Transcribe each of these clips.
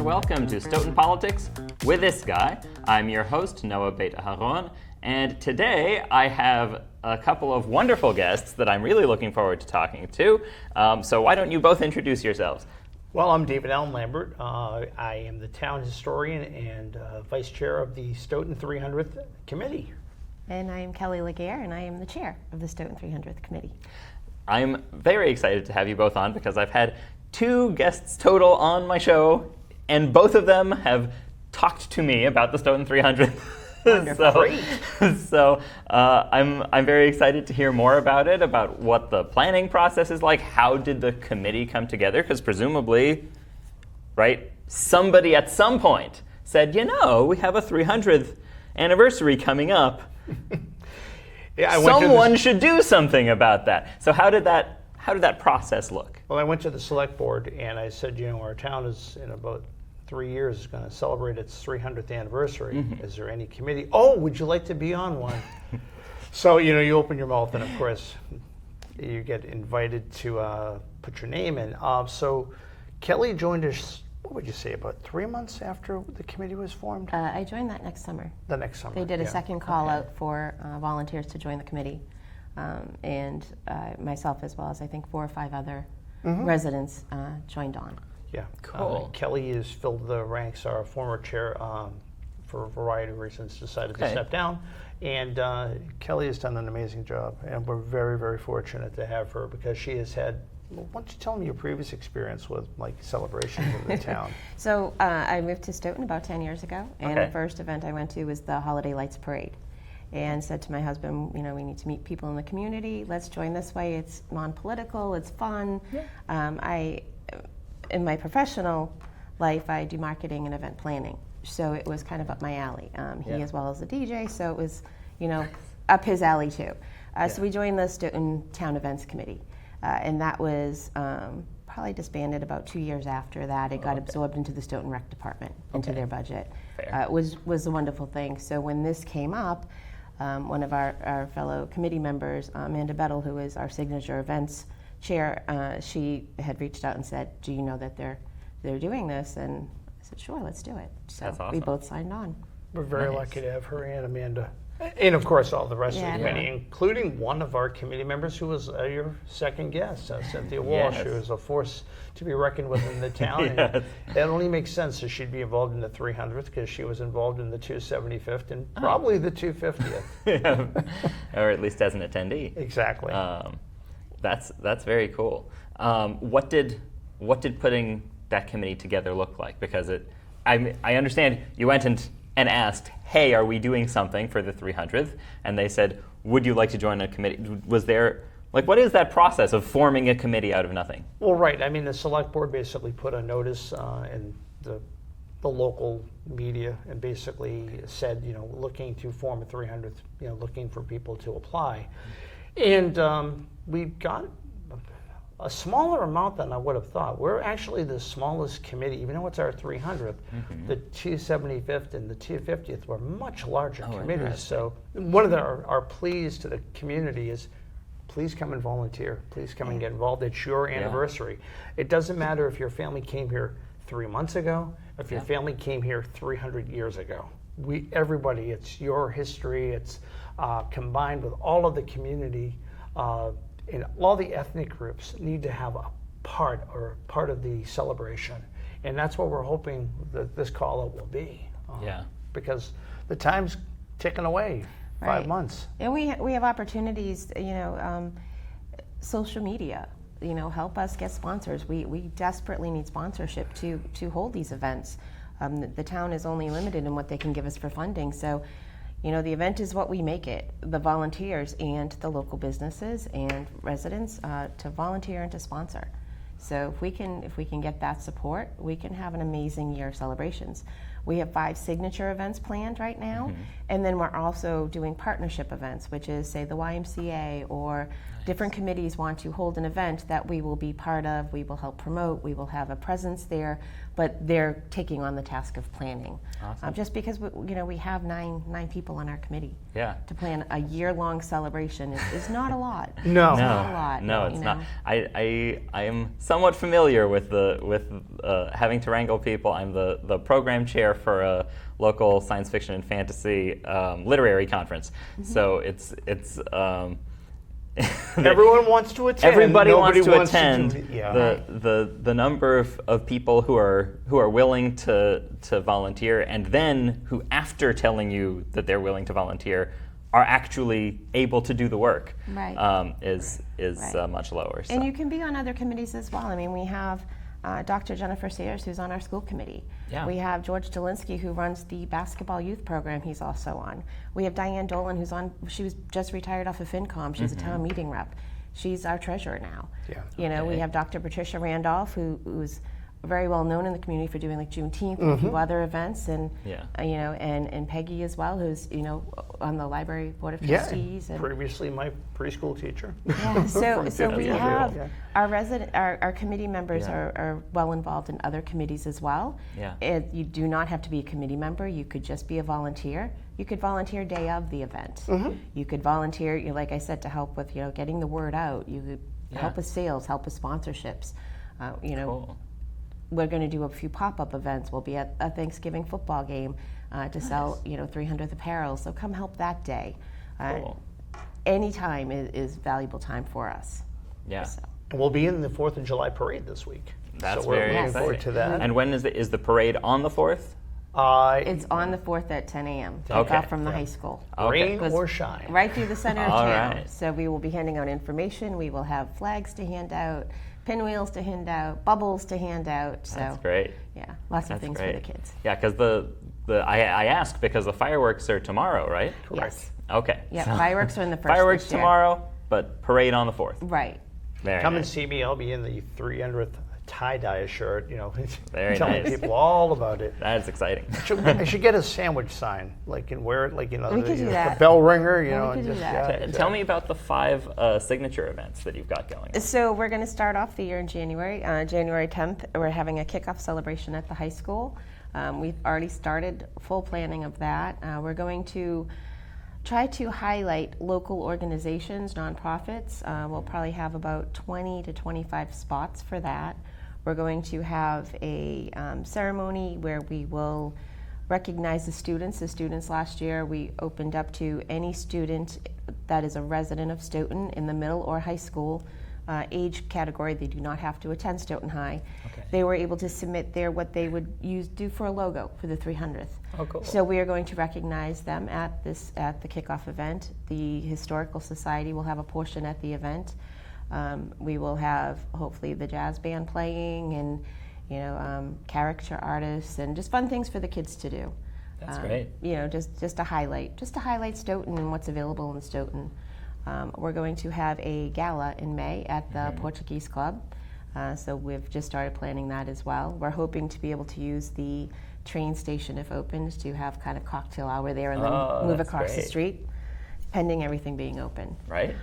welcome to Stoughton Politics with this guy. I'm your host, Noah Beit Aharon, and today I have a couple of wonderful guests that I'm really looking forward to talking to. So why don't you both introduce yourselves? Well, I'm David Allen Lambert. I am the town historian and vice chair of the Stoughton 300th Committee. And I am Kelly Laguerre, and I am the chair of the Stoughton 300th Committee. I'm very excited to have you both on because I've had two guests total on my show, and both of them have talked to me about the Stoughton 300. So I'm very excited to hear more about it, about what the planning process is like. How did the committee come together? Because presumably, right, somebody at some point said, you know, we have a 300th anniversary coming up. Yeah, someone should do something about that. So how did that process look? Well, I went to the select board and I said, you know, our town is in about 3 years is going to celebrate its 300th anniversary. Mm-hmm. Is there any committee? Oh, would you like to be on one? So, you know, you open your mouth and of course you get invited to put your name in. So Kelly joined us, what would you say, about 3 months after the committee was formed? I joined that next summer. The next summer. They did a second call out for volunteers to join the committee. And myself, as well as I think 4 or 5 other residents, joined on. Yeah, cool. Kelly has filled the ranks. Our former chair, for a variety of reasons, decided to step down. And Kelly has done an amazing job. And we're very, very fortunate to have her because she has had, why don't you tell me your previous experience with like celebrations in the town? So I moved to Stoughton about 10 years ago. And the first event I went to was the Holiday Lights Parade. And said to my husband, you know, we need to meet people in the community. Let's join this way. It's non-political. It's fun. Yeah. In my professional life, I do marketing and event planning. So it was kind of up my alley. He as well as a DJ, so it was, you know, up his alley too. So we joined the Stoughton Town Events Committee. And that was probably disbanded about 2 years after that. It got absorbed into the Stoughton Rec Department, into their budget. It was a wonderful thing. So when this came up, one of our fellow committee members, Amanda Bettel, who is our signature events chair, she had reached out and said, do you know that they're doing this? And I said, sure, let's do it. So that's awesome. We both signed on. We're very lucky to have her and Amanda. And of course, all the rest of the committee, including one of our committee members who was your second guest, Cynthia Walsh, who is a force to be reckoned with in the town. And that only makes sense that she'd be involved in the 300th because she was involved in the 275th and probably the 250th. Or at least as an attendee. Exactly. That's very cool. What did putting that committee together look like? Because I understand you went and asked, hey, are we doing something for the 300th? And they said, would you like to join a committee? Was there, like, what is that process of forming a committee out of nothing? Well, right. I mean, the select board basically put a notice in the local media and basically said, you know, looking to form a 300th, you know, looking for people to apply. And we got a smaller amount than I would have thought. We're actually the smallest committee, even though it's our 300th. The 275th and the 250th were much larger committees. So one of our pleas to the community is, please come and volunteer. Please come and get involved. It's your anniversary. It doesn't matter if your family came here 3 months ago, if your family came here 300 years ago. Everybody, it's your history. It's combined with all of the community. And all the ethnic groups need to have a part of the celebration. And that's what we're hoping that this call-out will be. Because the time's ticking away, 5 months. And we have opportunities, you know, social media, you know, help us get sponsors. We desperately need sponsorship to hold these events. The town is only limited in what they can give us for funding. So, you know, the event is what we make it. The volunteers and the local businesses and residents to volunteer and to sponsor. So if we can get that support, we can have an amazing year of celebrations. We have 5 signature events planned right now, and then we're also doing partnership events, which is, say, the YMCA or different committees want to hold an event that we will be part of, we will help promote, we will have a presence there, but they're taking on the task of planning. Awesome. Just because we have nine people on our committee. Yeah. To plan a year-long celebration is not a lot. No. It's not a lot. No, it's not. I am somewhat familiar with having to wrangle people. I'm the program chair for a local science fiction and fantasy literary conference. So it's everyone wants to attend. Everybody Nobody wants to attend. Yeah. The number of people who are willing to volunteer, and then who, after telling you that they're willing to volunteer, are actually able to do the work, is much lower. So. And you can be on other committees as well. I mean, we have Dr. Jennifer Sayers, who's on our school committee. Yeah. We have George Delinsky, who runs the basketball youth program. He's also on. We have Diane Dolan, who's on. She was just retired off of FinCom. She's a town meeting rep. She's our treasurer now. Yeah. We have Dr. Patricia Randolph, who's very well known in the community for doing like Juneteenth and a few other events, and and Peggy as well, who's on the library board of trustees. And previously my preschool teacher. Yeah, so we have Yeah. our committee members are well involved in other committees as well. Yeah. You do not have to be a committee member. You could just be a volunteer. You could volunteer day of the event. You could volunteer, like I said, to help with getting the word out. You could help with sales, help with sponsorships. Cool. We're going to do a few pop-up events. We'll be at a Thanksgiving football game to sell 300th apparel. So come help that day. Cool. Any time is valuable time for us. Yeah. So. And we'll be in the 4th of July parade this week. That's so we're very looking exciting. forward to that. And when is the parade on the 4th? It's on the 4th at 10 a.m. Take Okay. off from the high school. Rain Goes or shine. Right through the center of All town. right. So we will be handing out information. We will have flags to hand out, pinwheels to hand out, bubbles to hand out. So That's great. Yeah, lots of That's things great. for the kids. Yeah, because I asked because the fireworks are tomorrow, right? Yes. Okay. Yeah, So fireworks are in the first. fireworks this year. tomorrow, but parade on the 4th. Right. Very Come and nice. see me. I'll be in the 300th tie-dye shirt. Very telling nice. people all about it. That is exciting. I should get a sandwich sign, and wear it We could do the that. bell ringer, Yeah, we and could do just that. Tell me about the 5 signature events that you've got going on. So we're going to start off the year in January. January 10th, we're having a kickoff celebration at the high school. We've already started full planning of that. We're going to try to highlight local organizations, nonprofits. We'll probably have about 20 to 25 spots for that. We're going to have a ceremony where we will recognize the students. The students last year, we opened up to any student that is a resident of Stoughton in the middle or high school age category. They do not have to attend Stoughton High. Okay. They were able to submit what they would do for a logo for the 300th. Oh, cool. So we are going to recognize them at the kickoff event. The Historical Society will have a portion at the event. We will have hopefully the jazz band playing and character artists and just fun things for the kids to do. That's great. Just to highlight Stoughton and what's available in Stoughton. We're going to have a gala in May at the Portuguese Club. So we've just started planning that as well. We're hoping to be able to use the train station, if opened, to have kind of cocktail hour there and then move that's across the great. street, pending everything being open. Right?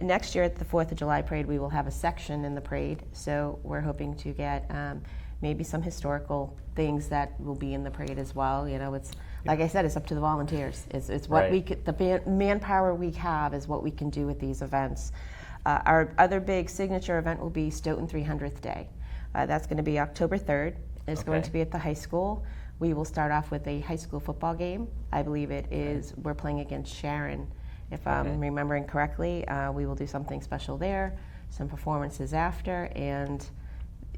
Next year at the 4th of July parade, we will have a section in the parade. So we're hoping to get maybe some historical things that will be in the parade as well. It's like I said, it's up to the volunteers. It's what we could, the manpower we have is what we can do with these events. Our other big signature event will be Stoughton 300th Day. That's going to be October 3rd. It's going to be at the high school. We will start off with a high school football game. I believe it is, we're playing against Sharon. If I'm remembering correctly, we will do something special there, some performances after, and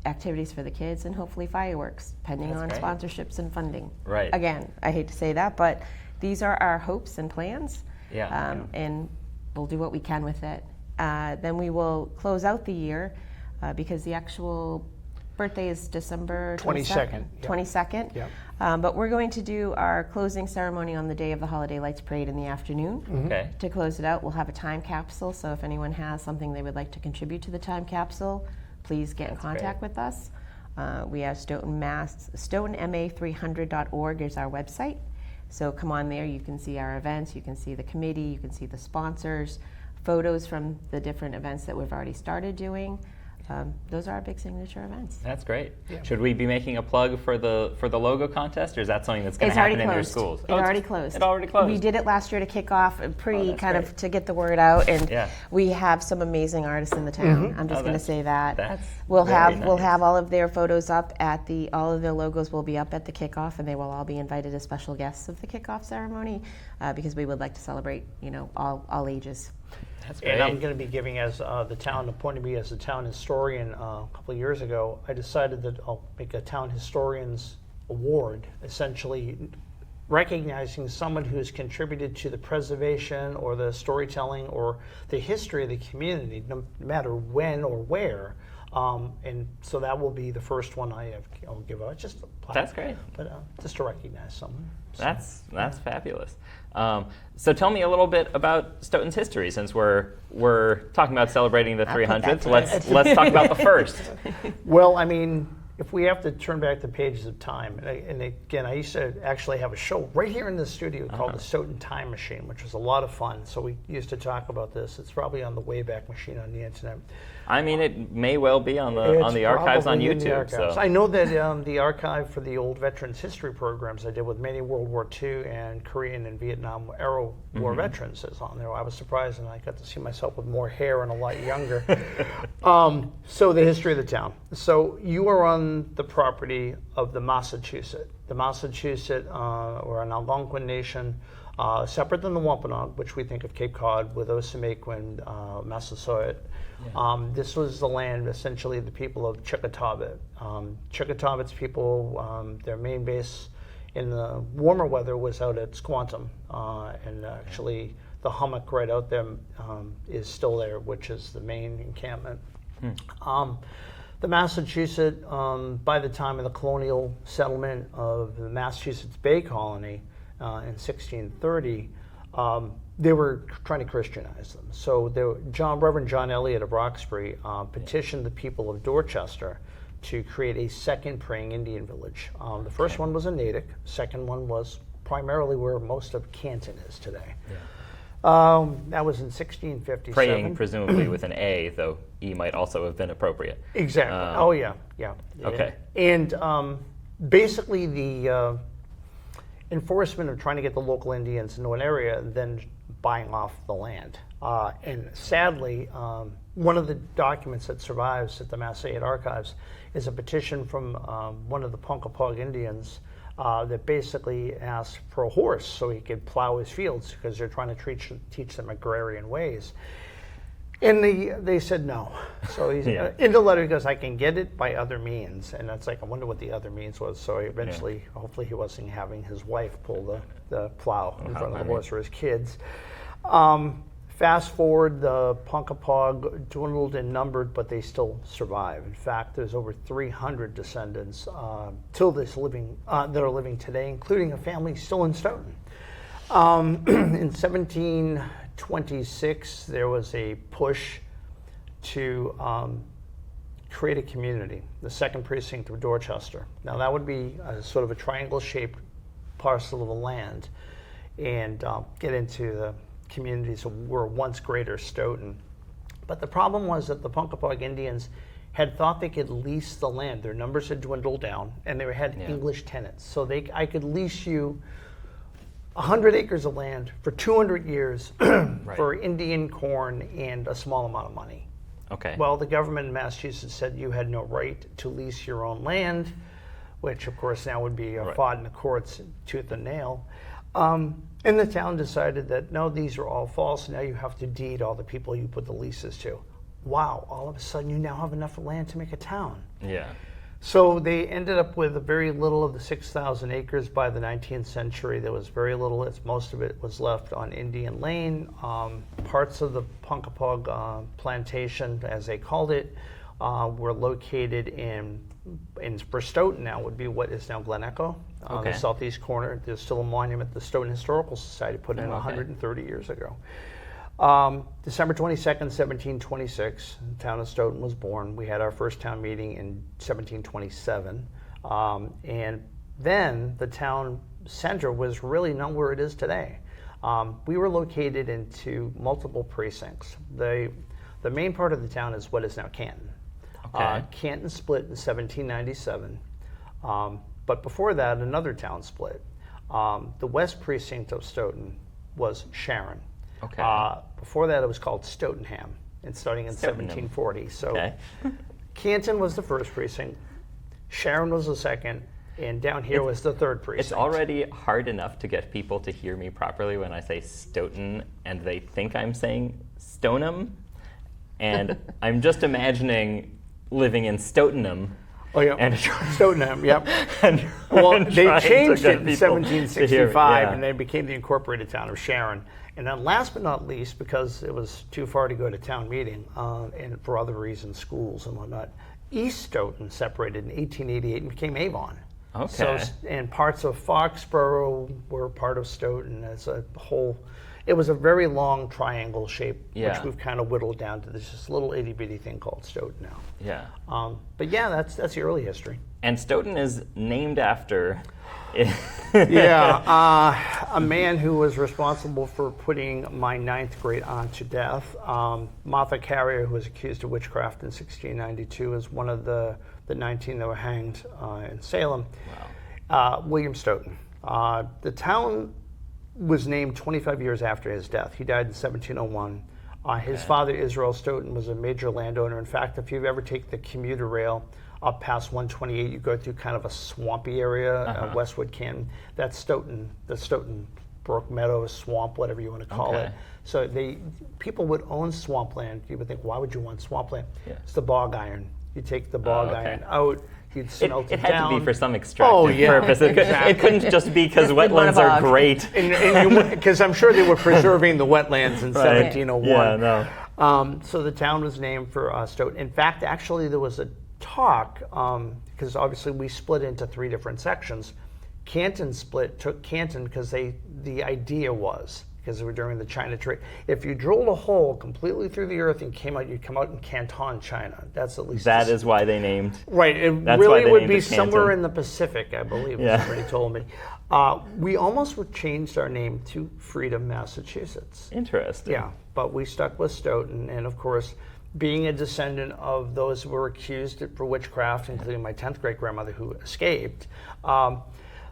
activities for the kids, and hopefully fireworks, depending on sponsorships and funding. Right. Again, I hate to say that, but these are our hopes and plans, and we'll do what we can with it. Then we will close out the year because the actual birthday is December 22nd. 22nd. Yep. But we're going to do our closing ceremony on the day of the Holiday Lights Parade in the afternoon. Okay. To close it out, we'll have a time capsule, so if anyone has something they would like to contribute to the time capsule, please get in contact with us. We have Stoughton, Mass. StoughtonMA300.org is our website. So come on there, you can see our events, you can see the committee, you can see the sponsors, photos from the different events that we've already started doing. Those are our big signature events. That's great. Yeah. Should we be making a plug for the logo contest, or is that something that's going to happen in your schools? It already closed. It already closed. We did it last year to kick off, That's kind great. of to get the word out, and Yeah. we have some amazing artists in the town. I'm just going to that's- say that. that's we'll very have nice. all of their photos up at all of their logos will be up at the kickoff, and they will all be invited as special guests of the kickoff ceremony because we would like to celebrate, all ages. That's great. And I'm going to be giving, as the town appointed me as a town historian a couple of years ago, I decided that I'll make a town historians award, essentially recognizing someone who's contributed to the preservation or the storytelling or the history of the community, no matter when or where. And so that will be the first one I'll give out. Just a plaque, That's great. but just to recognize someone. So, That's fabulous. So tell me a little bit about Stoughton's history, since we're talking about celebrating the I'll put that 300th. to Let's bed. let's talk about the first. Well, I mean, if we have to turn back the pages of time, and again, I used to actually have a show right here in the studio called the Stoughton Time Machine, which was a lot of fun. So we used to talk about this. It's probably on the Wayback Machine on the internet. I mean, it may well be on the It's archives on probably in the YouTube. archives. So I know that the archive for the old veterans history programs I did with many World War II and Korean and Vietnam era war veterans is on there. I was surprised, and I got to see myself with more hair and a lot younger. So the history of the town. So you are on the property of the Massachusetts. The Massachusetts or an Algonquin nation, separate than the Wampanoag, which we think of Cape Cod with Osamequin, Massasoit. This was the land, essentially, the people of Chickatawbit. Chickatawbit's people, their main base in the warmer weather was out at Squantum, and actually the hummock right out there is still there, which is the main encampment. The Massachusetts, by the time of the colonial settlement of the Massachusetts Bay Colony in 1630, they were trying to Christianize them. So Reverend John Eliot of Roxbury petitioned the people of Dorchester to create a second praying Indian village. The first one was in Natick. The second one was primarily where most of Canton is today. That was in 1657. praying presumably with an A, though E might also have been appropriate. Exactly. Oh yeah. Okay. And basically the enforcement of trying to get the local Indians into an area and then buying off the land. And sadly, one of the documents that survives at the Massasoit Archives is a petition from one of the Ponkapog Indians that basically asked for a horse so he could plow his fields because they're trying to teach them agrarian ways. And they said no. So he's in the letter he goes, I can get it by other means. And that's like, I wonder what the other means was. So eventually, hopefully he wasn't having his wife pull the plow in front of the horse or his kids. Fast forward, the Ponkapog dwindled in number, but they still survive. In fact, there's over 300 descendants that are living today, including a family still in Stoughton. In 1726, there was a push to create a community, the second precinct of Dorchester. Now that would be sort of a triangle-shaped parcel of land, and get into the communities that were once greater Stoughton. But the problem was that the Ponkapog Indians had thought they could lease the land. Their numbers had dwindled down, and they had English tenants. So I could lease you 100 acres of land for 200 years for Indian corn and a small amount of money. Okay. Well, the government in Massachusetts said you had no right to lease your own land, which of course now would be fought in the courts tooth and nail. And the town decided that no, these are all false. Now you have to deed all the people you put the leases to. Wow, all of a sudden you now have enough land to make a town. Yeah. So they ended up with very little of the 6,000 acres by the 19th century. There was very little, most of it was left on Indian Lane. Parts of the Ponkapog plantation, as they called it, were located in for Stoughton now would be what is now Glen Echo, the southeast corner. There's still a monument the Stoughton Historical Society put in 130 years ago. December 22nd, 1726, the town of Stoughton was born. We had our first town meeting in 1727. And then the town center was really not where it is today. We were located into multiple precincts. The main part of the town is what is now Canton. Okay. Canton split in 1797. But before that, another town split. The west precinct of Stoughton was Sharon. Okay. Before that, it was called Stoughtonham, and starting in Stoughtonham. 1740. So Okay. Canton was the first precinct, Sharon was the second, and down here was the third precinct. It's already hard enough to get people to hear me properly when I say Stoughton, and they think I'm saying Stoneham, and I'm just imagining living in Stoughtonham. Oh yeah, And Stoughtonham. Yep. Well, They changed it in 1765, yeah. and they became the incorporated town of Sharon. And then, last but not least, because it was too far to go to town meeting, and for other reasons, schools and whatnot, East Stoughton separated in 1888 and became Avon. Okay. So, and parts of Foxborough were part of Stoughton as a whole. It was a very long triangle shape, Yeah. which we've kind of whittled down to this little itty bitty thing called Stoughton now. Yeah. But yeah, that's the early history. And Stoughton is named after. Yeah, a man who was responsible for putting my ninth great aunt to death. Martha Carrier, who was accused of witchcraft in 1692, is one of the 19 that were hanged in Salem. Wow. William Stoughton. The town was named 25 years after his death. He died in 1701. His father, Israel Stoughton, was a major landowner. In fact, if you ever take the commuter rail up past 128, you go through kind of a swampy area, Westwood, Canton. That's Stoughton, the Stoughton Brook Meadows swamp, whatever you want to call it. So people would own swampland. You would think, why would you want swampland? Yeah. It's the bog iron. You take the bog iron out, you'd smelt it It had down. to be for some extractive purpose. It couldn't just be because wetlands are great. Because I'm sure they were preserving the wetlands in 1701. Yeah, no. So the town was named for Stoughton. In fact, actually, there was a talk, because obviously we split into three different sections. Canton took Canton because the idea was, because they were during the China trade, if you drilled a hole completely through the earth and you'd come out in Canton, China. That's at least That is why they named. Right, it That's really why they would named be it somewhere Canton. in the Pacific, I believe, Yeah. as somebody told me. We almost changed our name to Freedom, Massachusetts. Interesting. Yeah, but we stuck with Stoughton, and of course, being a descendant of those who were accused for witchcraft, including my 10th great grandmother who escaped,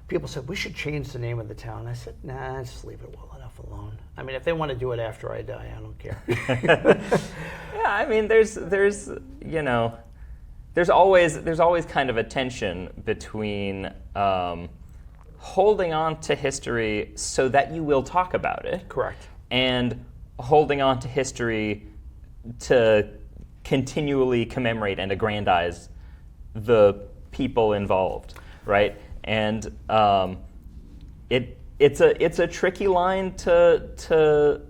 people said, we should change the name of the town. I said, nah, just leave it well enough alone. I mean, if they want to do it after I die, I don't care. Yeah, I mean, there's always kind of a tension between holding on to history so that you will talk about it. Correct. And holding on to history to continually commemorate and aggrandize the people involved, right? And it's a tricky line to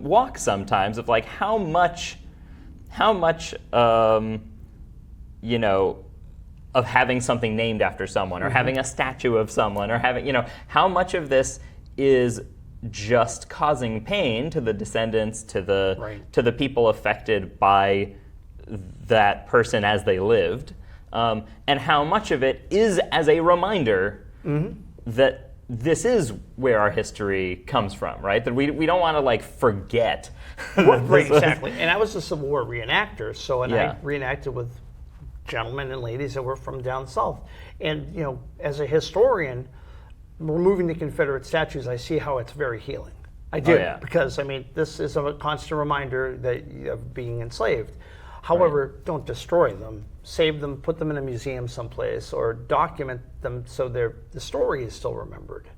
walk sometimes, of like how much of having something named after someone, or having a statue of someone, or having how much of this is just causing pain to the descendants, to the people affected by that person as they lived, and how much of it is as a reminder that this is where our history comes from, right? That we don't want to forget. Right, exactly. And I was a Civil War reenactor, Yeah. I reenacted with gentlemen and ladies that were from down south. And as a historian, removing the Confederate statues, I see how it's very healing. I do, because this is a constant reminder of being enslaved. However, don't destroy them. Save them, put them in a museum someplace, or document them so the story is still remembered.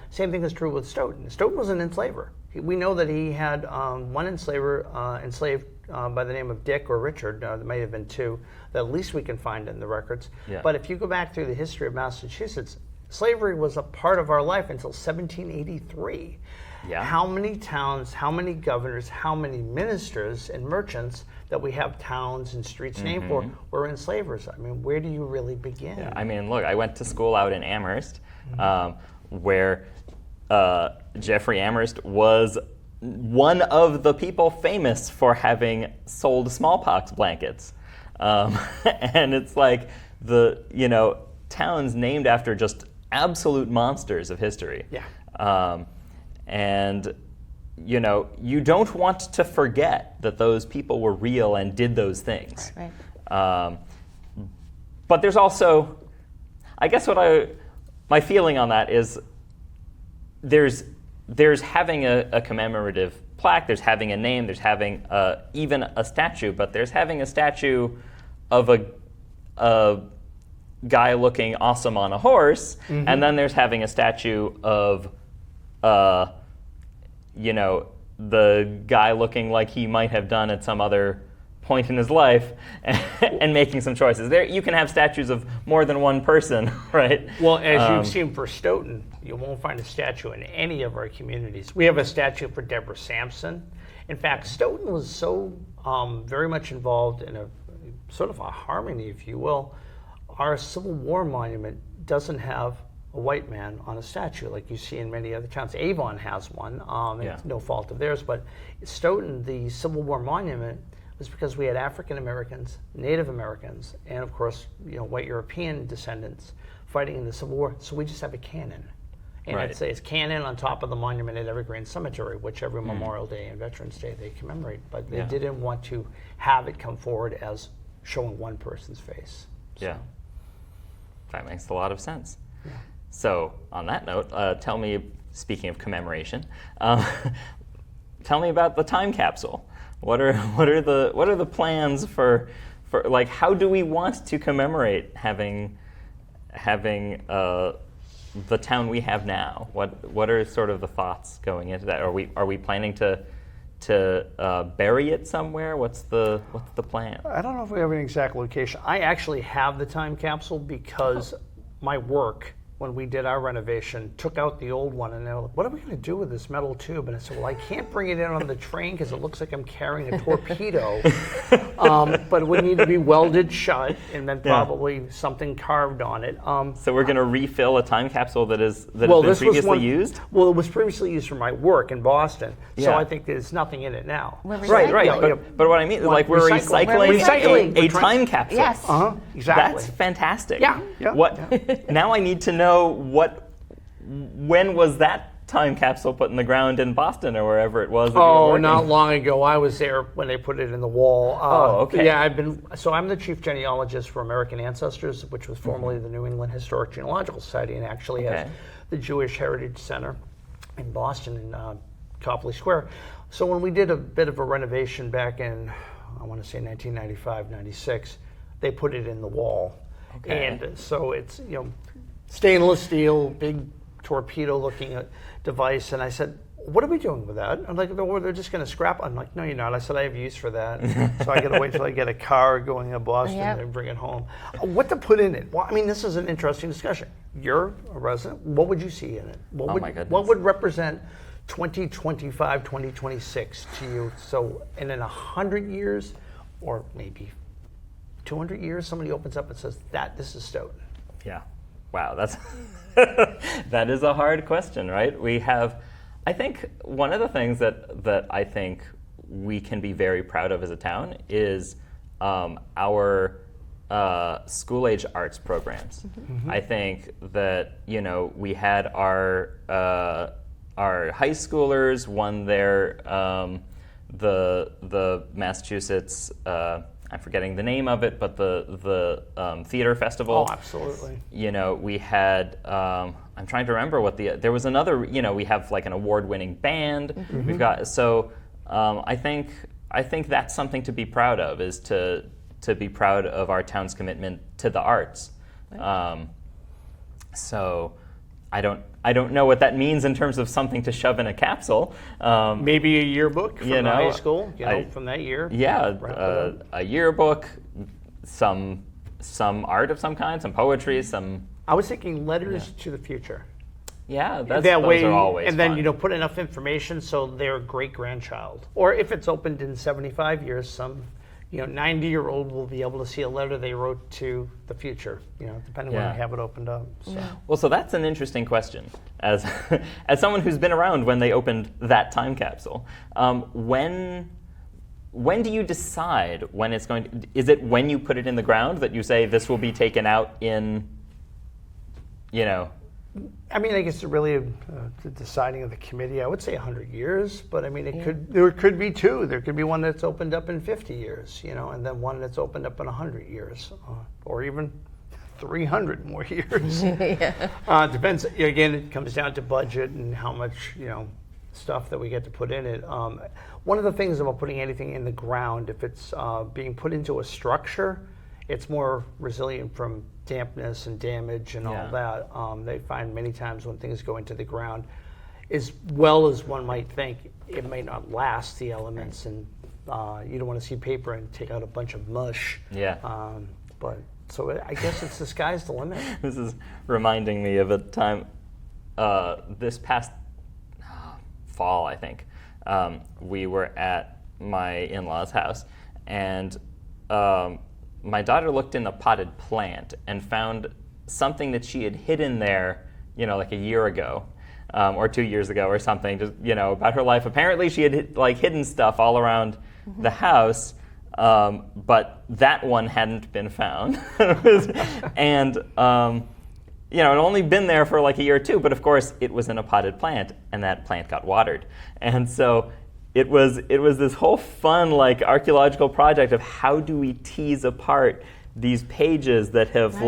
Same thing is true with Stoughton. Stoughton was an enslaver. We know that he had one enslaver enslaved by the name of Dick or Richard. There may have been two, that at least we can find in the records. Yeah. But if you go back through the history of Massachusetts, slavery was a part of our life until 1783. Yeah. How many towns, how many governors, how many ministers and merchants that we have towns and streets named for were enslavers? I mean, where do you really begin? Yeah, I mean, look, I went to school out in Amherst, where Jeffrey Amherst was one of the people famous for having sold smallpox blankets. And it's like towns named after just absolute monsters of history. Yeah. And you don't want to forget that those people were real and did those things. Right. But there's also, I guess my feeling on that is there's having a commemorative plaque, there's having a name, there's having even a statue, but there's having a statue of a guy looking awesome on a horse, and then there's having a statue of the guy looking like he might have done at some other point in his life and making some choices. There, you can have statues of more than one person, right? Well, as you've seen for Stoughton, you won't find a statue in any of our communities. We have a statue for Deborah Sampson. In fact, Stoughton was so very much involved in a sort of a harmony, if you will. Our Civil War monument doesn't have a white man on a statue like you see in many other towns. Avon has one, it's no fault of theirs, but Stoughton, the Civil War monument, was because we had African Americans, Native Americans, and of course, white European descendants fighting in the Civil War. So we just have a cannon. And it's cannon on top of the monument at Evergreen Cemetery, which every Memorial Day and Veterans Day they commemorate. But they didn't want to have it come forward as showing one person's face. So. Yeah. That makes a lot of sense. Yeah. So, on that note, tell me, speaking of commemoration, tell me about the time capsule. What are the plans for like, how do we want to commemorate having the town we have now? What are sort of the thoughts going into that? Are we planning to bury it somewhere? What's the plan? I don't know if we have an exact location. I actually have the time capsule because my work, when we did our renovation, took out the old one, and they were like, what are we going to do with this metal tube? And I said, well, I can't bring it in on the train because it looks like I'm carrying a torpedo. But it would need to be welded shut and then probably something carved on it. So we're going to refill a time capsule that has been previously used? Well, it was previously used for my work in Boston, so Yeah. I think there's nothing in it now. Right. But what I mean is, like, we're recycling a time capsule. Yes. Exactly. That's fantastic. Yeah. Now I need to know when was that time capsule put in the ground in Boston or wherever it was? Not long ago. I was there when they put it in the wall. Okay. Yeah, I'm the chief genealogist for American Ancestors, which was formerly the New England Historic Genealogical Society, and actually has the Jewish Heritage Center in Boston in Copley Square. So when we did a bit of a renovation back in, I want to say 1995, 96, they put it in the wall. Okay. And so it's, stainless steel, big torpedo-looking device. And I said, what are we doing with that? I'm like, well, they're just going to scrap it. I'm like, no, you're not. I said, I have use for that. So I got to wait till I get a car going to Boston and bring it home. What to put in it? Well, I mean, this is an interesting discussion. You're a resident. What would you see in it? My goodness. What would represent 2025, 2026 to you? So in 100 years or maybe 200 years, somebody opens up and says, this is Stoughton. Yeah. Wow, that's that is a hard question, right? We have, I think one of the things that I think we can be very proud of as a town is our school-age arts programs. I think that we had our high schoolers won their the Massachusetts. I'm forgetting the name of it, but the theater festival. Oh, absolutely. We had. I'm trying to remember what there was another. We have like an award-winning band. We've got I think that's something to be proud of, is to be proud of our town's commitment to the arts. Right. So I don't know what that means in terms of something to shove in a capsule. Maybe a yearbook from the high school, from that year. Yeah, a yearbook, some art of some kind, some poetry, some. I was thinking letters to the future. Yeah, That those way, are always and then fun. put enough information so their great grandchild, or if it's opened in 75 years, some 90-year-old will be able to see a letter they wrote to the future, depending when we have it opened up. So. Well, so that's an interesting question. As as someone who's been around when they opened that time capsule, when do you decide when it's going to? Is it when you put it in the ground that you say this will be taken out in, I mean, I guess it's really the deciding of the committee. I would say 100 years, but I mean, there could be two. There could be one that's opened up in 50 years, and then one that's opened up in 100 years, or even 300 more years. Depends. Again, it comes down to budget and how much stuff that we get to put in it. One of the things about putting anything in the ground, if it's being put into a structure, it's more resilient from dampness and damage and all that. They find many times when things go into the ground, as well as one might think, it may not last the elements, and you don't want to see paper and take out a bunch of mush. But so I guess it's the sky's the limit. This is reminding me of a time this past fall, I think. We were at my in-laws' house, and my daughter looked in the potted plant and found something that she had hidden there, like a year ago, or 2 years ago or something, just, about her life. Apparently she had hidden stuff all around the house, but that one hadn't been found. And, it had only been there for like a year or two, but of course it was in a potted plant, and that plant got watered. And so it was this whole fun archaeological project of how do we tease apart these pages that have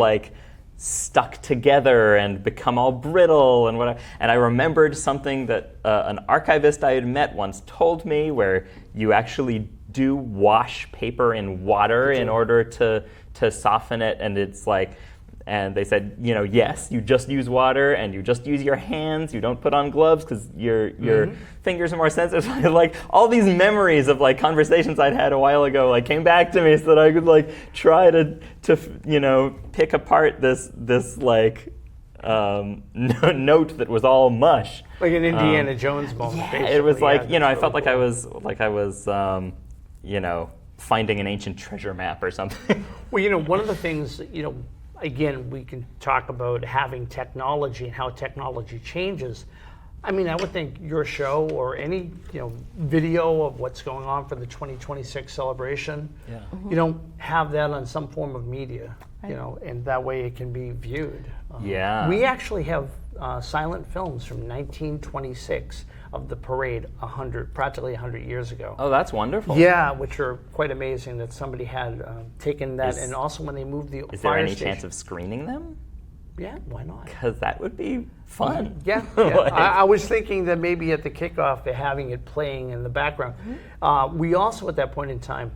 stuck together and become all brittle and whatever. And I remembered something that an archivist I had met once told me, where you actually do wash paper in water in order to soften it, and it's and they said, yes, you just use water and you just use your hands. You don't put on gloves because your fingers are more sensitive. All these memories of conversations I'd had a while ago came back to me, so that I could try to pick apart this note that was all much. Like an Indiana Jones moment. Yeah, it was I felt like I was finding an ancient treasure map or something. Well, one of the things again, we can talk about having technology and how technology changes. I mean, I would think your show or any video of what's going on for the 2026 celebration, have that on some form of media, and that way it can be viewed. We actually have silent films from 1926 of the parade, practically 100 years ago. Oh, that's wonderful. Yeah, which are quite amazing that somebody had taken that, and also when they moved the fire station. Is there any chance of screening them? Yeah, why not? Because that would be fun. Yeah. I was thinking that maybe at the kickoff they're having it playing in the background. We also, at that point in time,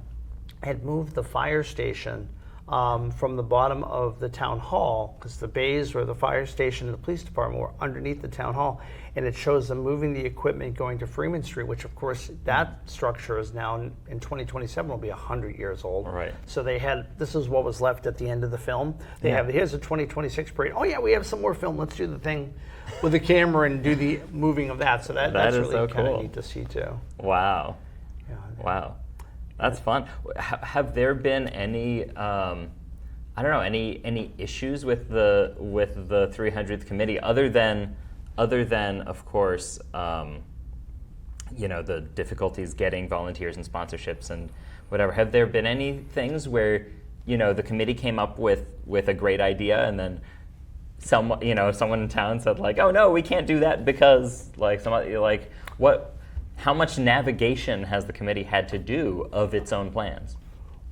had moved the fire station from the bottom of the town hall, because the bays where the fire station and the police department were underneath the town hall, and it shows them moving the equipment going to Freeman Street, which of course that structure is now in 2027 will be 100 years old. Right. So this is what was left at the end of the film. They have, here's the 2026 parade. Oh yeah, we have some more film. Let's do the thing with the camera and do the moving of that. So that's really so kind of cool. neat to see too. Wow. Yeah. Wow. That's fun. Have there been any, any issues with the 300th committee other than of course, the difficulties getting volunteers and sponsorships and whatever? Have there been any things where the committee came up with a great idea and then someone in town said oh no, we can't do that because what? How much navigation has the committee had to do of its own plans?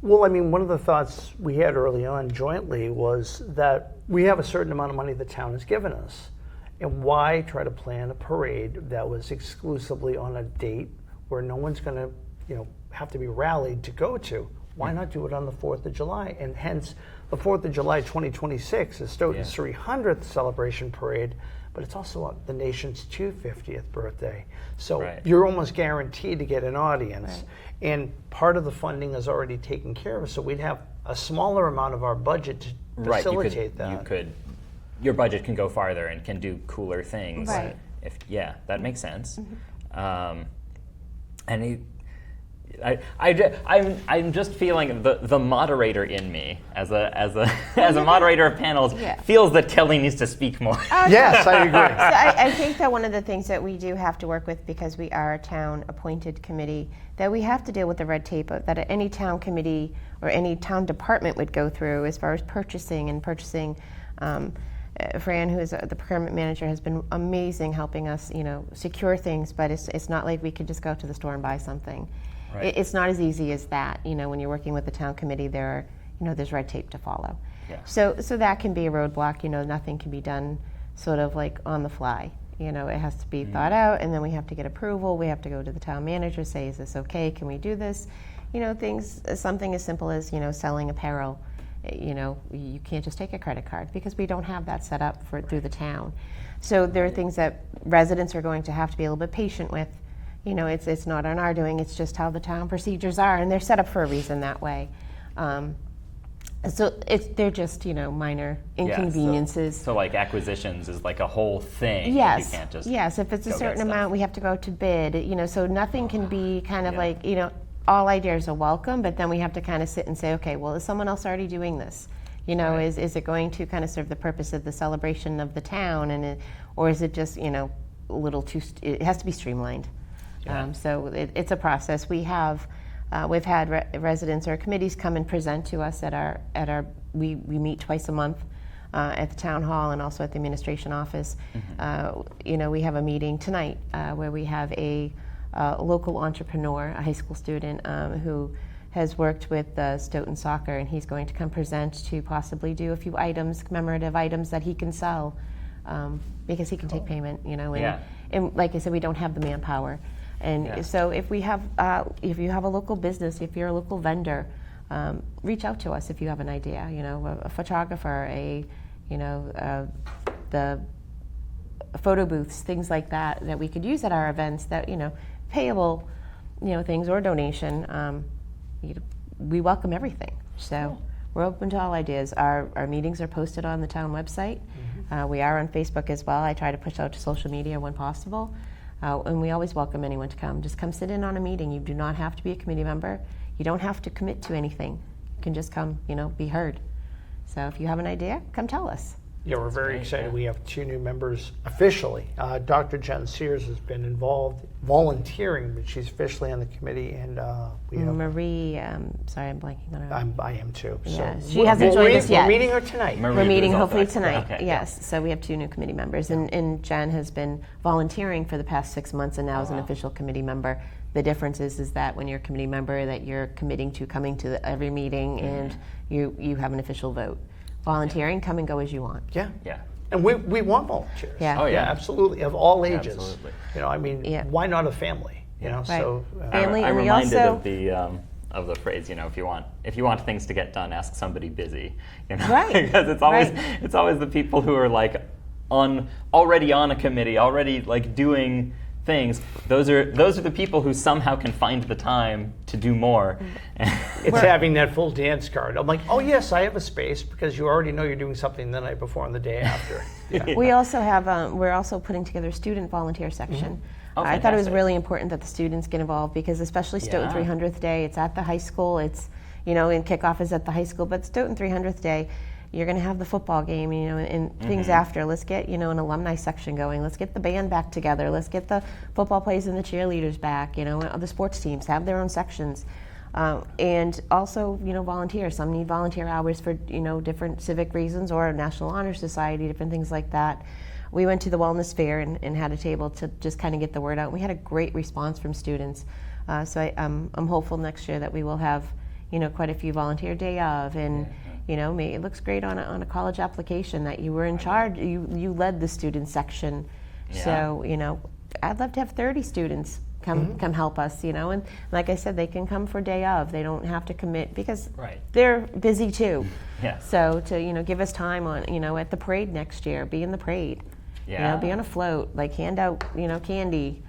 Well, I mean, one of the thoughts we had early on jointly was that we have a certain amount of money the town has given us. And why try to plan a parade that was exclusively on a date where no one's going to, have to be rallied to go to? Why not do it on the 4th of July? And hence, the 4th of July 2026 is Stoughton's 300th celebration parade, but it's also the nation's 250th birthday. So you're almost guaranteed to get an audience. Right. And part of the funding is already taken care of, so we'd have a smaller amount of our budget to facilitate that. Your budget can go farther and can do cooler things. Right. That makes sense. Mm-hmm. I'm just feeling the moderator in me as a moderator of panels feels that Kelly needs to speak more. Yes, I agree. So I think that one of the things that we do have to work with, because we are a town-appointed committee, that we have to deal with the red tape that any town committee or any town department would go through as far as purchasing. Fran, who is the procurement manager, has been amazing helping us, secure things. But it's not like we could just go to the store and buy something. Right. It's not as easy as that. When you're working with the town committee, there's red tape to follow. Yeah. So that can be a roadblock. Nothing can be done sort of like on the fly. It has to be thought out, and then we have to get approval. We have to go to the town manager, say, is this okay? Can we do this? Something as simple as, selling apparel. You can't just take a credit card because we don't have that set up through the town. So there are things that residents are going to have to be a little bit patient with. It's not on our doing, it's just how the town procedures are, and they're set up for a reason that way. So they're just, minor inconveniences. So like acquisitions is like a whole thing. Yes. You can't just yes. If it's a certain amount, we have to go to bid. So nothing can be kind of like, all ideas are welcome, but then we have to kind of sit and say, okay, well, is someone else already doing this? Right. Is it going to kind of serve the purpose of the celebration of the town, or is it just, a little too? It has to be streamlined. Yeah. So it's a process. We've had residents or committees come and present to us we meet twice a month at the town hall and also at the administration office. Mm-hmm. We have a meeting tonight where we have a local entrepreneur, a high school student who has worked with Stoughton Soccer, and he's going to come present to possibly do a few commemorative items that he can sell because he can take payment. And like I said, we don't have the manpower. And so if you have a local business, if you're a local vendor, reach out to us if you have an idea. A photographer, the photo booths, things like that we could use at our events. That payable, things or donation. We welcome everything. So we're open to all ideas. Our meetings are posted on the town website. Mm-hmm. We are on Facebook as well. I try to push out to social media when possible. And we always welcome anyone to come. Just come sit in on a meeting. You do not have to be a committee member. You don't have to commit to anything. You can just come, be heard. So if you have an idea, come tell us. Yeah, we're very excited. We have 2 new members officially. Dr. Jen Sears has been involved volunteering, but she's officially on the committee. And we have Marie, sorry, I'm blanking on her. I am too. Yeah, so she hasn't joined us yet. We're meeting her tonight. We're meeting hopefully tonight. Okay, yes. So we have 2 new committee members, and Jen has been volunteering for the past 6 months, and now is an official committee member. The difference is that when you're a committee member, that you're committing to coming to every meeting, and you have an official vote. Volunteering, come and go as you want. Yeah. Yeah. And we want volunteers. Yeah. Oh, yeah. Absolutely, of all ages. Absolutely. Why not a family? Right. So Family, I'm and we reminded also of the phrase, if you want things to get done, ask somebody busy. Right. Because it's always the people who are like already on a committee, already like doing things. Those are the people who somehow can find the time to do more. It's having that full dance card. I'm like, oh yes, I have a space because you already know you're doing something the night before and the day after. Yeah. We also have we're also putting together a student volunteer section. Mm-hmm. Oh, I thought it was fantastic. really important that the students get involved because especially Stoughton 300th Day, it's at the high school. It's and kickoff is at the high school, but Stoughton 300th Day, you're going to have the football game, and things after. Let's get, an alumni section going. Let's get the band back together. Let's get the football players and the cheerleaders back. The sports teams have their own sections. And also, volunteer. Some need volunteer hours for, different civic reasons or National Honor Society, different things like that. We went to the wellness fair and had a table to just kind of get the word out. We had a great response from students. So I'm hopeful next year that we will have, quite a few volunteer day of, and it looks great on a college application that you were in charge. You led the student section. Yeah. So I'd love to have 30 students come help us. And like I said, they can come for day of. They don't have to commit because they're busy too. Yeah. So to give us time on at the parade next year, be in the parade. Yeah. Be on a float, like hand out candy.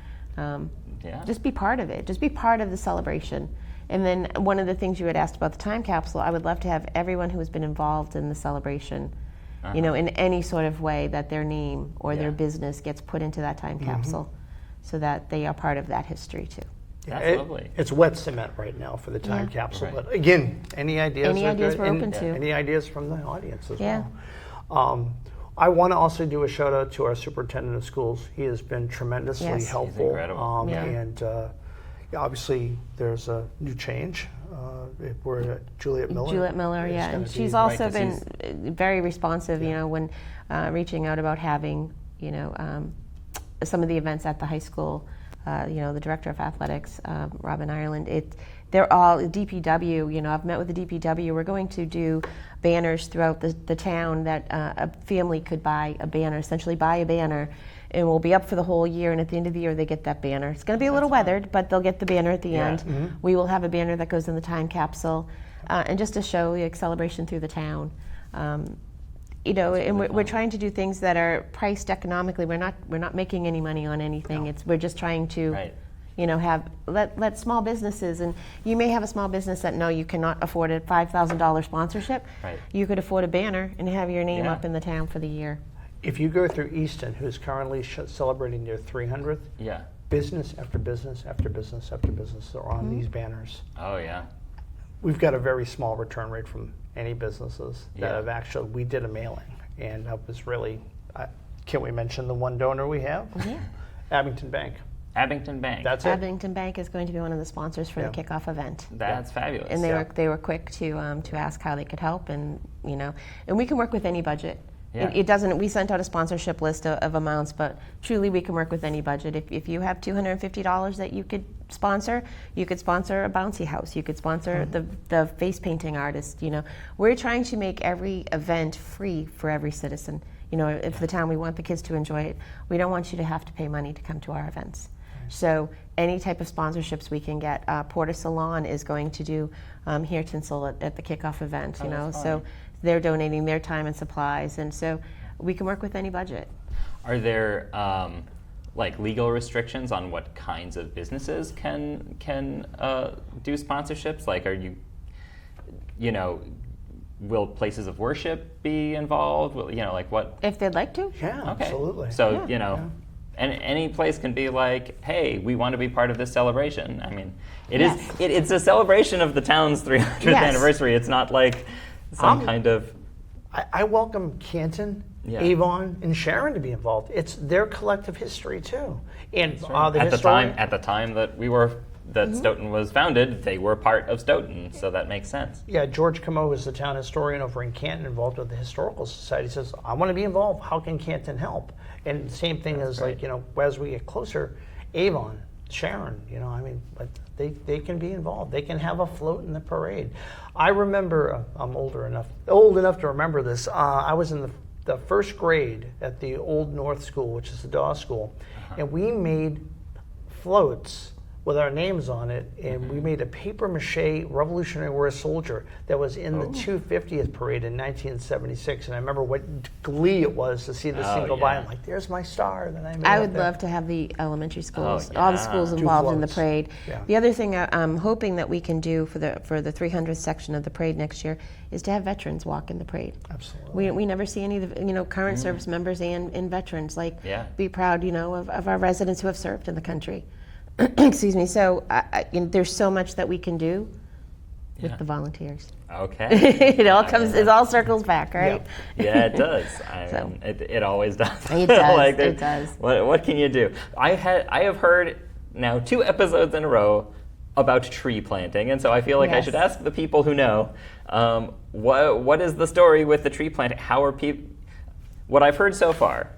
Just be part of it. Just be part of the celebration. And then one of the things you had asked about the time capsule, I would love to have everyone who has been involved in the celebration, in any sort of way that their name or their business gets put into that time capsule so that they are part of that history too. That's lovely. It's wet cement right now for the time capsule. Right. But again, any ideas? Any are ideas good. we're open to. Any ideas from the audience as Yeah. well. I want to also do a shout out to our superintendent of schools. He has been tremendously Yes. helpful. He's incredible. And obviously there's a new change. We're at Juliet Miller. Juliet Miller, is yeah, gonna and be she's also 'cause been very responsive. You know, when reaching out about having some of the events at the high school. The director of athletics, Robin Ireland. They're all DPW. You know, I've met with the DPW. We're going to do banners throughout the town that a family could buy a banner, essentially buy a banner, and will be up for the whole year. And at the end of the year, they get that banner. It's going to be a little weathered, but they'll get the banner at the end. Mm-hmm. We will have a banner that goes in the time capsule, and just to show like celebration through the town. And we're trying to do things that are priced economically. We're not making any money on anything. No. We're just trying to, let small businesses, and you may have a small business that you cannot afford a $5,000 sponsorship. Right. You could afford a banner and have your name Yeah. up in the town for the year. If you go through Easton, who's currently celebrating their 300th, Yeah. business after business after business after business are on these banners. Oh, yeah. We've got a very small return rate from any businesses that Yeah. have actually, we did a mailing, and that was really, can we mention the one donor we have? Yeah. Abington Bank. Abington Bank. That's it. Abington Bank is going to be one of the sponsors for Yeah. the kickoff event. That's fabulous. And Yeah. they were quick to ask how they could help, and and we can work with any budget. Yeah. It doesn't. We sent out a sponsorship list of amounts, but truly we can work with any budget. If you have $250 that you could sponsor a bouncy house. You could sponsor the face painting artist. We're trying to make every event free for every citizen. If the town, we want the kids to enjoy it. We don't want you to have to pay money to come to our events. So any type of sponsorships we can get. Porter Salon is going to do hair tinsel at the kickoff event. That's So fun. they're donating their time and supplies, and so we can work with any budget. Are there legal restrictions on what kinds of businesses can do sponsorships? Like, are will places of worship be involved? What? If they'd like to. Yeah, Okay. absolutely. So Yeah. and any place can be like, hey, we want to be part of this celebration. I mean, it's a celebration of the town's 300th Yes. anniversary. It's not like some kind of. I welcome Canton, Yeah. Avon, and Sharon to be involved. It's their collective history too. And the At historian, the time that Stoughton was founded, they were part of Stoughton, so that makes sense. Yeah, George Camo is the town historian over in Canton, involved with the Historical Society. Says, I want to be involved. How can Canton help? And the same thing is great. as we get closer, Avon, Sharon, they can be involved. They can have a float in the parade. I remember, I'm old enough to remember this. I was in the first grade at the Old North School, which is the Dawes School, and we made floats with our names on it, and we made a paper mache Revolutionary War soldier that was in the 250th parade in 1976. And I remember what glee it was to see the single by. yeah. I'm like, there's my star that I made. I up would there. love to have the elementary schools, Oh, all the yeah. schools Do involved in the floats. parade. Yeah. The other thing I'm hoping that we can do for the 300th section of the parade next year is to have veterans walk in the parade. Absolutely. We never see any of the current service members and veterans Yeah. be proud of our residents who have served in the country. Excuse me. So there's so much that we can do with Yeah. the volunteers. Okay. It all circles back, right? Yeah, it does. So. It always does. It does, There- it does. What can you do? I have heard now 2 episodes in a row about tree planting, and so I feel like I Yes. should ask the people who know, what is the story with the tree planting? How are people? What I've heard so far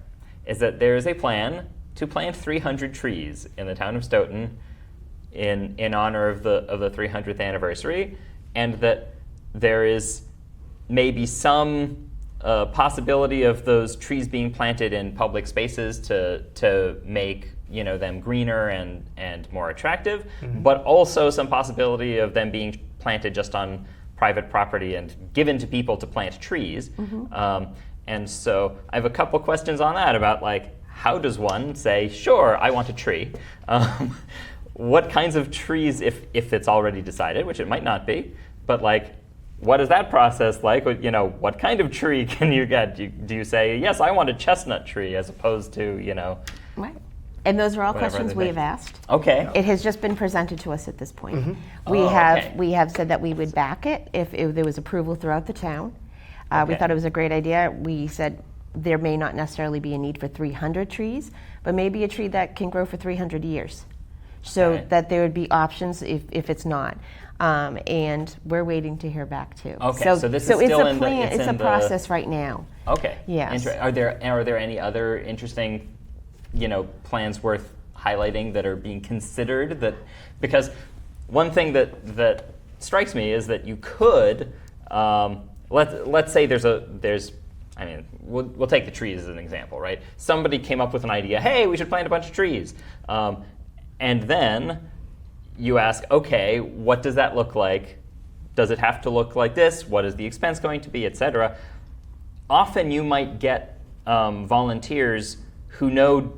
is that there is a plan to plant 300 trees in the town of Stoughton in honor of the 300th anniversary, and that there is maybe some possibility of those trees being planted in public spaces to make them greener and more attractive, but also some possibility of them being planted just on private property and given to people to plant trees. And so I have a couple questions on that about how does one say, sure, I want a tree? What kinds of trees, if it's already decided, which it might not be, but what is that process like? What kind of tree can you get? Do you say, yes, I want a chestnut tree, as opposed to, Right. And those are all whatever questions other we things. have asked. Okay. It has just been presented to us at this point. We Oh, have okay. we have said that we would back it if there was approval throughout the town. We Okay. thought it was a great idea. We said there may not necessarily be a need for 300 trees, but maybe a tree that can grow for 300 years. So Okay. that there would be options if it's not. And we're waiting to hear back too. Okay, so this is it's still a in the- plan. it's It's a in the- process right now. Okay. Yes. Are there any other interesting, plans worth highlighting that are being considered? Because one thing that strikes me is that you could let's say we'll take the trees as an example, right? Somebody came up with an idea. Hey, we should plant a bunch of trees, and then you ask, okay, what does that look like? Does it have to look like this? What is the expense going to be, etc.? Often you might get volunteers who know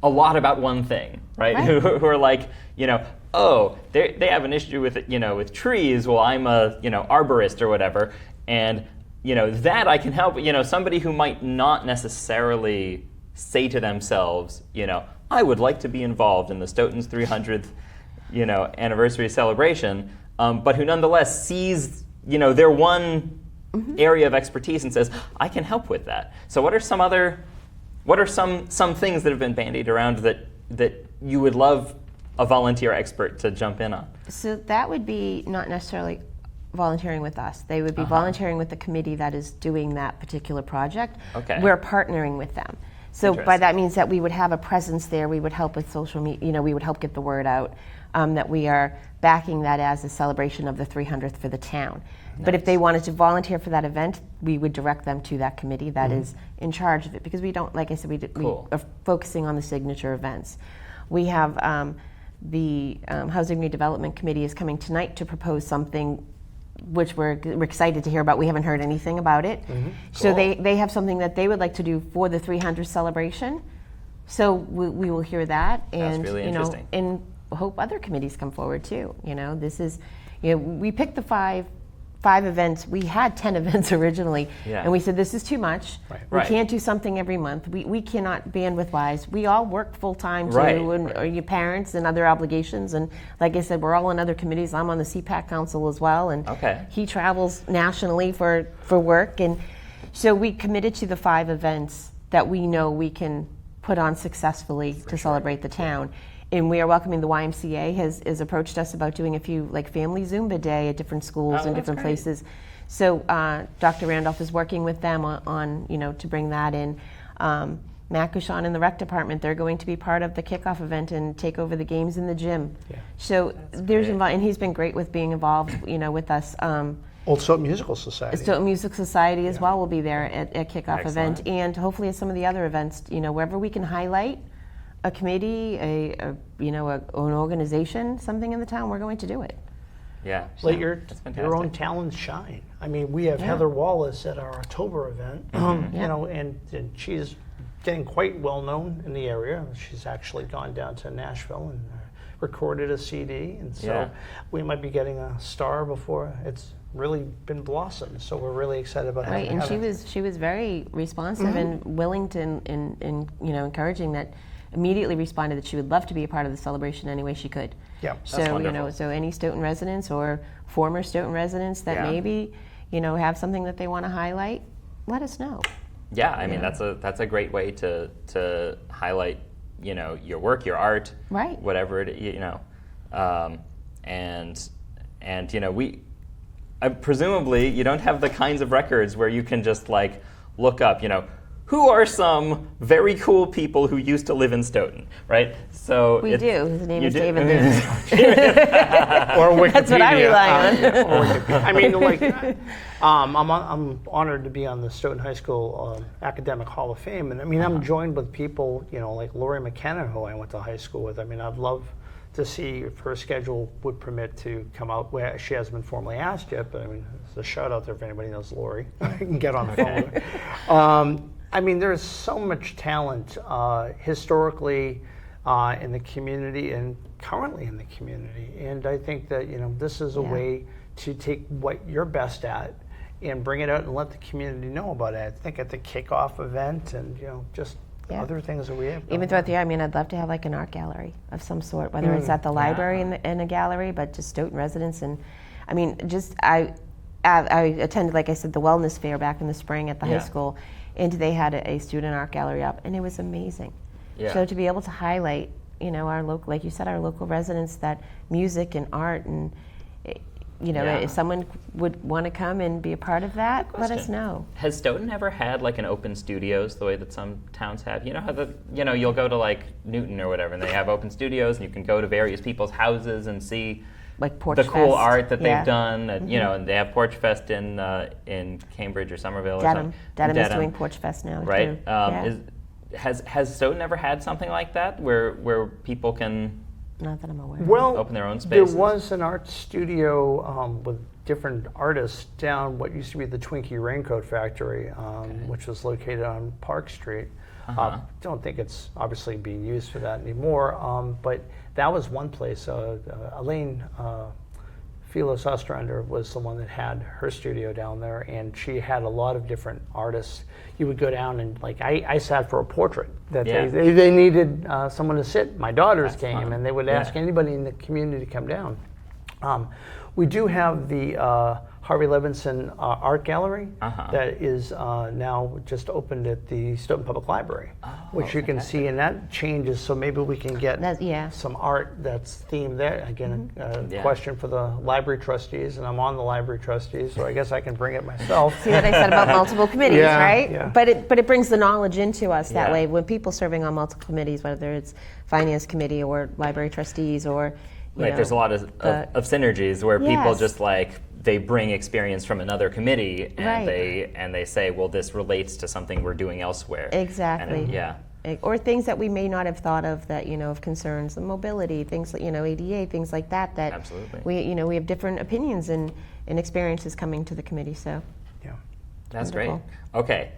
a lot about one thing, right? Right. Who are like, oh, they have an issue with with trees. Well, I'm a arborist or whatever, and that I can help. Somebody who might not necessarily say to themselves, I would like to be involved in the Stoughton's 300th anniversary celebration, but who nonetheless sees their one area of expertise and says, I can help with that. So what are some things that have been bandied around that you would love a volunteer expert to jump in on? So that would be not necessarily volunteering with us. They would be volunteering with the committee that is doing that particular project. Okay. We're partnering with them. So by Interesting. that means that we would have a presence there. We would help with social media. We would help get the word out that we are backing that as a celebration of the 300th for the town. But if they wanted to volunteer for that event, we would direct them to that committee that is in charge of it, because we don't, like I said, Cool. we are focusing on the signature events. We have the Housing Redevelopment Committee is coming tonight to propose something which we're excited to hear about. We haven't heard anything about it. So Cool. they have something that they would like to do for the 300th celebration. So we will hear that, and really interesting. and hope other committees come forward too. This is, we picked the five events. We had 10 events originally, Yeah. and we said this is too much. Right. We Right. can't do something every month. We cannot bandwidth-wise. We all work full-time too, Right. or your parents and other obligations. And like I said, we're all on other committees. I'm on the CPAC Council as well, and Okay. he travels nationally for work. And so we committed to the 5 events that we know we can put on successfully to celebrate the town. And we are welcoming the YMCA has approached us about doing a few like family Zumba day at different schools and that's different great. places. So Dr. Randolph is working with them on to bring that in. Matt Cushon in the rec department, they're going to be part of the kickoff event and take over the games in the gym. Yeah. So great. and he's been great with being involved, with us. Old Stoughton Musical Society. Stoughton Music Society as well will be there at kickoff Excellent. event, and hopefully at some of the other events. Wherever we can highlight a committee, an organization, something in the town, we're going to do it. Yeah. Let That's fantastic. your own talents shine. I mean, we have Heather Wallace at our October event, and she's getting quite well known in the area. She's actually gone down to Nashville and recorded a CD, and so Yeah. we might be getting a star before it's really been blossomed. So we're really excited about Right, having and Heather. she was very responsive and willing to, and encouraging that. Immediately responded that she would love to be a part of the celebration any way she could. Yeah, So that's wonderful. so any Stoughton residents or former Stoughton residents that Yeah. maybe have something that they want to highlight, let us know. Yeah, I mean that's a great way to highlight your work, your art, Right. whatever it and we presumably you don't have the kinds of records where you can just like look up who are some very cool people who used to live in Stoughton, right? So We do. His name you is do? David Lewis. Or Wikipedia. That's what I rely on. Or Wikipedia. I mean, I'm honored to be on the Stoughton High School Academic Hall of Fame, and I mean, I'm joined with people, like Lori McKenna, who I went to high school with. I mean, I'd love to see if her schedule would permit to come out. Where she hasn't been formally asked yet, but I mean, there's a shout out there if anybody knows Lori. I can get on the phone with her. I mean, there's so much talent historically in the community and currently in the community. And I think that, this is a way to take what you're best at and bring it out and let the community know about it. I think at the kickoff event and, just Yeah. other things that we have. Even throughout the year, I mean, I'd love to have like an art gallery of some sort, whether it's at the library in a gallery, but just Stoughton residents. And I mean, just I attended, like I said, the wellness fair back in the spring at the high school, and they had a student art gallery up, and it was amazing. Yeah. So to be able to highlight, you know, our local, like you said, our local residents, that music and art, and you know, if someone would want to come and be a part of that, let us know. Has Stoughton ever had like an open studios the way that some towns have? You know how you'll go to like Newton or whatever, and they have open studios, and you can go to various people's houses and see like Porch the cool Fest. art that they've done. And, you know, and they have Porch Fest in Cambridge or Somerville or something. Dedham is doing Porch Fest now, right? too. Has Stoughton ever had something like that where people can Not that I'm aware of. Well, open their own spaces? there was an art studio with different artists down what used to be the Twinkie Raincoat Factory, which was located on Park Street. Don't think it's obviously being used for that anymore, but that was one place. Elaine Philos Ostrander was the one that had her studio down there, and she had a lot of different artists. You would go down and, like, I sat for a portrait that they needed someone to sit. My daughters came, and they would ask anybody in the community to come down. We do have the Harvey Levinson Art Gallery that is now just opened at the Stoughton Public Library, which you can see, and that changes, so maybe we can get some art that's themed there. Again, a question for the library trustees, and I'm on the library trustees, so I guess I can bring it myself. See what I said about multiple committees, right? Yeah. But it brings the knowledge into us that way. When people serving on multiple committees, whether it's finance committee or library trustees or there's a lot of synergies where people just like they bring experience from another committee and they say, well, this relates to something we're doing elsewhere. Exactly. Or things that we may not have thought of that, of concerns, the mobility, things like, ADA, things like that Absolutely. we have different opinions and experiences coming to the committee. So that's wonderful. Great. Okay,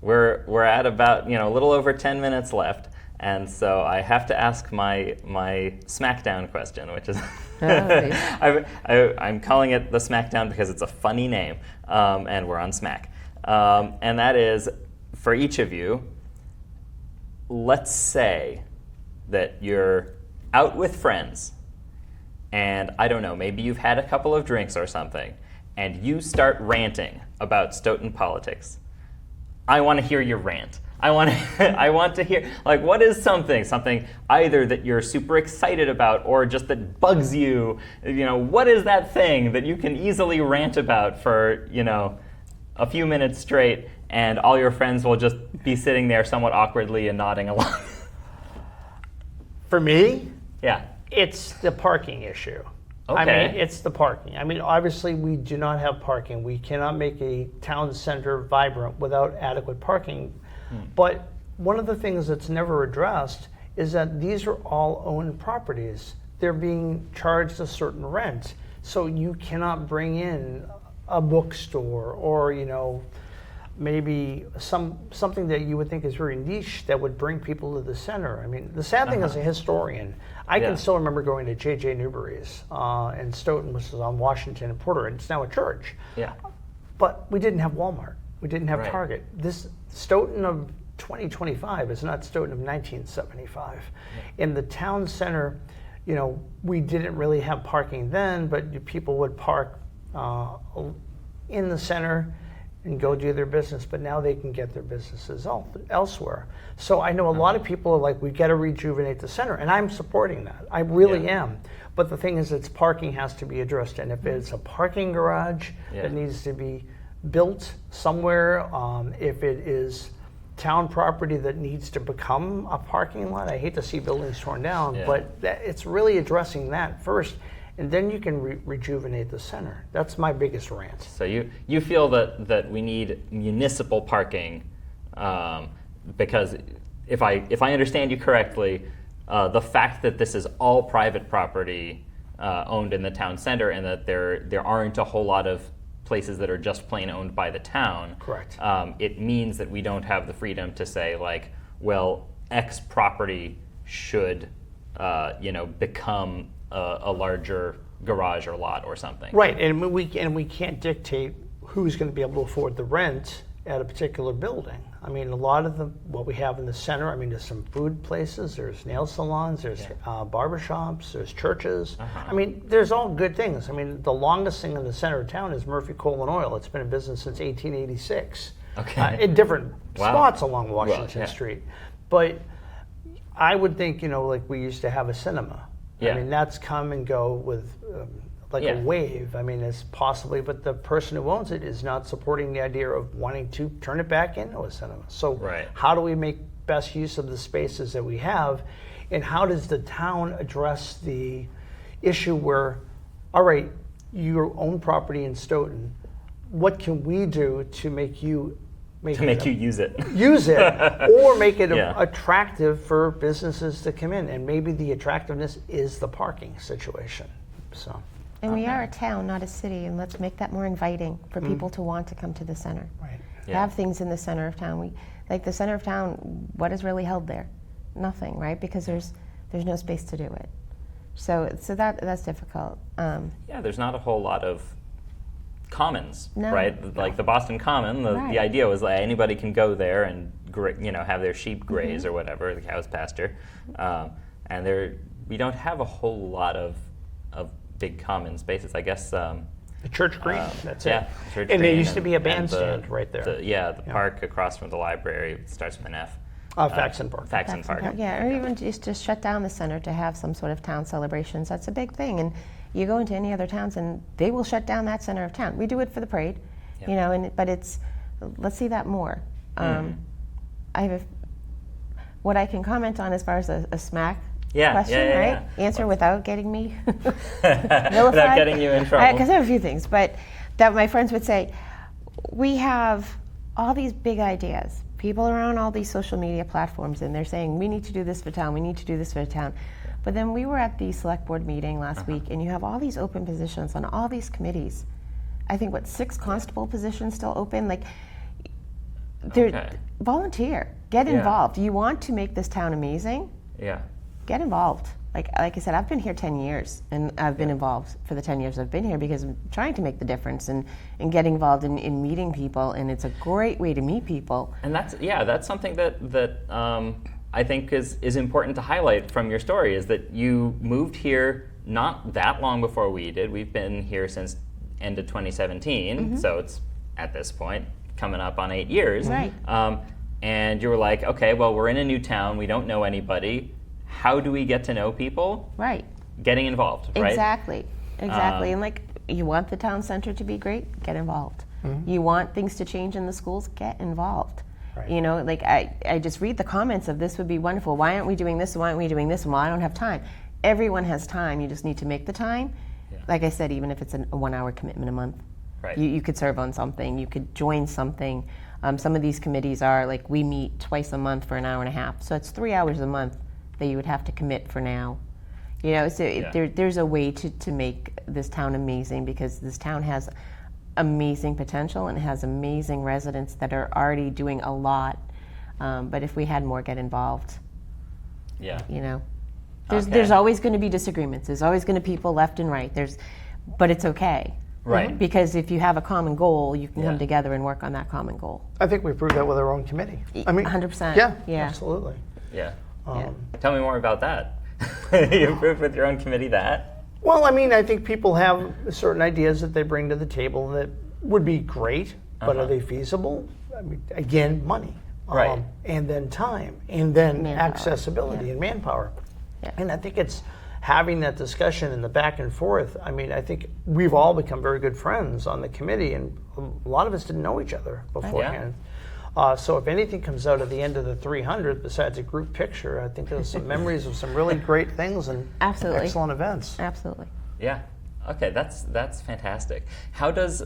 we're at about a little over 10 minutes left. And so I have to ask my Smackdown question, which is I'm calling it the Smackdown because it's a funny name, and we're on Smack. And that is, for each of you, let's say that you're out with friends, and I don't know, maybe you've had a couple of drinks or something, and you start ranting about Stoughton politics. I want to hear your rant. I want to hear, like, what is something either that you're super excited about or just that bugs you? What is that thing that you can easily rant about for, a few minutes straight, and all your friends will just be sitting there somewhat awkwardly and nodding along? For me? Yeah. It's the parking issue. Okay. I mean, it's the parking. I mean, obviously, we do not have parking. We cannot make a town center vibrant without adequate parking. But one of the things that's never addressed is that these are all owned properties. They're being charged a certain rent. So you cannot bring in a bookstore or, maybe something that you would think is very niche that would bring people to the center. I mean, the sad thing as a historian, I can still remember going to J.J. Newberry's in Stoughton, which is on Washington and Porter, and it's now a church. Yeah. But we didn't have Walmart. We didn't have Target. This Stoughton of 2025 is not Stoughton of 1975. In the town center, we didn't really have parking then, but people would park in the center and go do their business, but now they can get their businesses elsewhere. So I know a lot of people are like, we got to rejuvenate the center, and I'm supporting that. I really am. But the thing is, it's parking has to be addressed, and if it's a parking garage that needs to be built somewhere, if it is town property that needs to become a parking lot, I hate to see buildings torn down, but it's really addressing that first, and then you can rejuvenate the center. That's my biggest rant. So you feel that we need municipal parking, because if I understand you correctly, the fact that this is all private property owned in the town center, and that there aren't a whole lot of places that are just plain owned by the town. Correct. It means that we don't have the freedom to say, like, well, X property should, become a larger garage or lot or something. Right, and we can't dictate who's going to be able to afford the rent at a particular building. I mean, a lot of what we have in the center, I mean, there's some food places, there's nail salons, there's barbershops, there's churches. I mean, there's all good things. I mean, the longest thing in the center of town is Murphy Coal and Oil. It's been in business since 1886. In different spots along Washington Street. But I would think, like we used to have a cinema. I mean, that's come and go with a wave. I mean, it's possibly, but the person who owns it is not supporting the idea of wanting to turn it back into a cinema. So how do we make best use of the spaces that we have? And how does the town address the issue where, all right, you own property in Stoughton, what can we do to make you use it, or make it attractive for businesses to come in? And maybe the attractiveness is the parking situation. So. And we are a town, not a city, and let's make that more inviting for people to want to come to the center. Right. Have things in the center of town. Like the center of town, what is really held there? Nothing, right? Because there's no space to do it. So that's difficult. There's not a whole lot of commons, right? Like the Boston Common, the idea was like anybody can go there and have their sheep graze or whatever, the cows pasture, and we don't have a whole lot of big common spaces, I guess. The Church Green, that's it. Church and Green, there used to be a bandstand right there. The park across from the library starts with an F. Faxon Park. Faxon Park. Yeah, or even just shut down the center to have some sort of town celebrations. That's a big thing. And you go into any other towns and they will shut down that center of town. We do it for the parade, but let's see that more. I have what I can comment on as far as a smack question, right? Answer without getting me vilified. Without getting you in trouble. Because I have a few things, but that my friends would say, we have all these big ideas. People are on all these social media platforms and they're saying, we need to do this for town, we need to do this for town. But then we were at the select board meeting last week and you have all these open positions on all these committees. I think, 6 constable positions still open? Volunteer, get involved. You want to make this town amazing? Get involved. Like I said, I've been here 10 years, and I've been involved for the 10 years I've been here because I'm trying to make the difference and get involved in meeting people, and it's a great way to meet people. And that's something that I think is important to highlight from your story, is that you moved here not that long before we did. We've been here since end of 2017, so it's at this point coming up on 8 years. Right. And you were like, okay, well, we're in a new town, we don't know anybody. How do we get to know people? Right. Getting involved, right? Exactly. And you want the town center to be great? Get involved. You want things to change in the schools? Get involved. Right. I just read the comments of this would be wonderful. Why aren't we doing this? Why aren't we doing this? Well, I don't have time. Everyone has time. You just need to make the time. Yeah. Like I said, even if it's a 1-hour commitment a month, right. You could serve on something. You could join something. Some of these committees are we meet twice a month for an hour and a half. So it's 3 hours a month that you would have to commit for now. There's a way to make this town amazing, because this town has amazing potential and has amazing residents that are already doing a lot. But if we had more get involved, there's always going to be disagreements. There's always going to be people left and right. But it's okay. Right. Because if you have a common goal, you can come together and work on that common goal. I think we proved that with our own committee. I mean, 100%. Yeah, absolutely. Yeah. Tell me more about that. You proved with your own committee that? Well, I mean, I think people have certain ideas that they bring to the table that would be great, but are they feasible? I mean, again, money. Right. And then time, and then manpower. accessibility and manpower. Yeah. And I think it's having that discussion and the back and forth. I mean, I think we've all become very good friends on the committee, and a lot of us didn't know each other beforehand. So if anything comes out at the end of the 300, besides a group picture, I think there's some memories of some really great things and excellent events. Absolutely. Yeah. Okay, that's fantastic. How does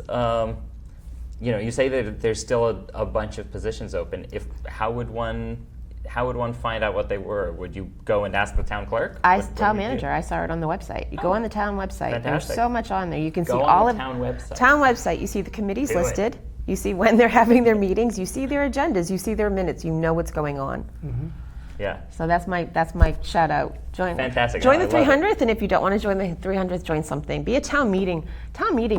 you say that there's still a bunch of positions open? How would one find out what they were? Would you go and ask the town clerk? Town manager. I saw it on the website. You go on the town website. Fantastic. There's so much on there. You can see all all of of the town website. Town website. You see the committees listed. You see when they're having their meetings. You see their agendas. You see their minutes. You know what's going on. Mm-hmm. Yeah. So that's my shout out. Fantastic. Join the 300th, and if you don't want to join the 300th, join something. Be a town meeting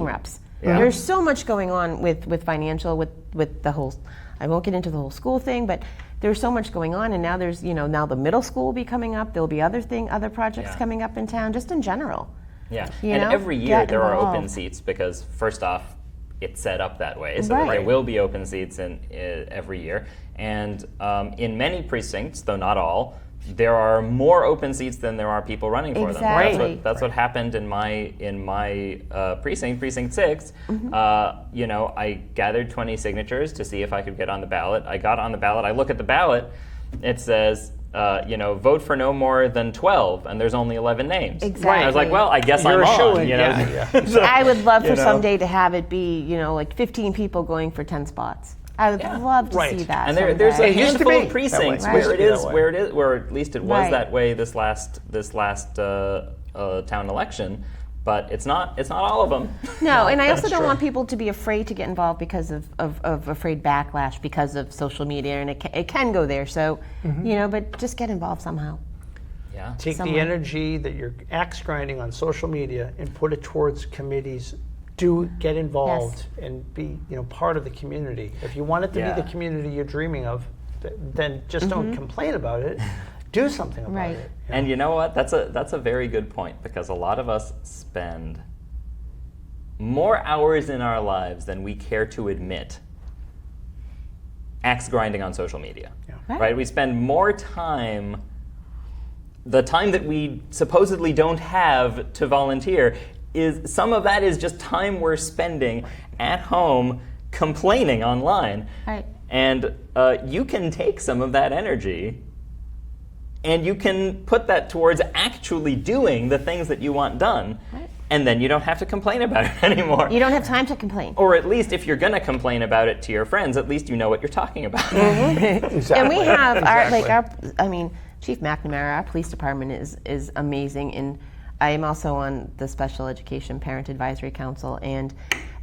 reps. Yeah. There's so much going on with financial, with the whole, I won't get into the whole school thing, but there's so much going on, and now there's, now the middle school will be coming up, there'll be other projects coming up in town, just in general. Yeah, You and know, every year get there are open involved. seats because first off, it's set up that way, so that Right. there will be open seats every year. And in many precincts, though not all, there are more open seats than there are people running for Exactly. them. That's what happened in my precinct 6. Mm-hmm. I gathered 20 signatures to see if I could get on the ballot. I got on the ballot. I look at the ballot. It says, vote for no more than 12, and there's only 11 names. Exactly. And I was like, well, I guess You're I'm a on. shoo-in, You know? yeah. So, I would love for you know. someday to have it be, like 15 people going for 10 spots. I would love to Right. see that. And there's a It used to handful be of precincts that way. where it Right. is, where at least it was Right. that way this last town election, but it's not all of them. No, and I also that's don't true. want people to be afraid to get involved because of afraid backlash because of social media, and it can go there. So, but just get involved somehow. Yeah. Take Somewhere. the energy that you're axe grinding on social media and put it towards committees. Do get involved and be part of the community. If you want it to Yeah. be the community you're dreaming of, then just don't complain about it. Do something about Right. it. And you know what? That's a very good point, because a lot of us spend more hours in our lives than we care to admit axe grinding on social media. Yeah. Right? We spend more time, the time that we supposedly don't have to volunteer, is some of that is just time we're spending at home complaining online. Right. And you can take some of that energy and you can put that towards actually doing the things that you want done. Right. And then you don't have to complain about it anymore. You don't have time to complain. Or at least if you're going to complain about it to your friends, at least you know what you're talking about. Exactly. And we have Exactly. Chief McNamara, our police department is amazing, and I am also on the Special Education Parent Advisory Council, and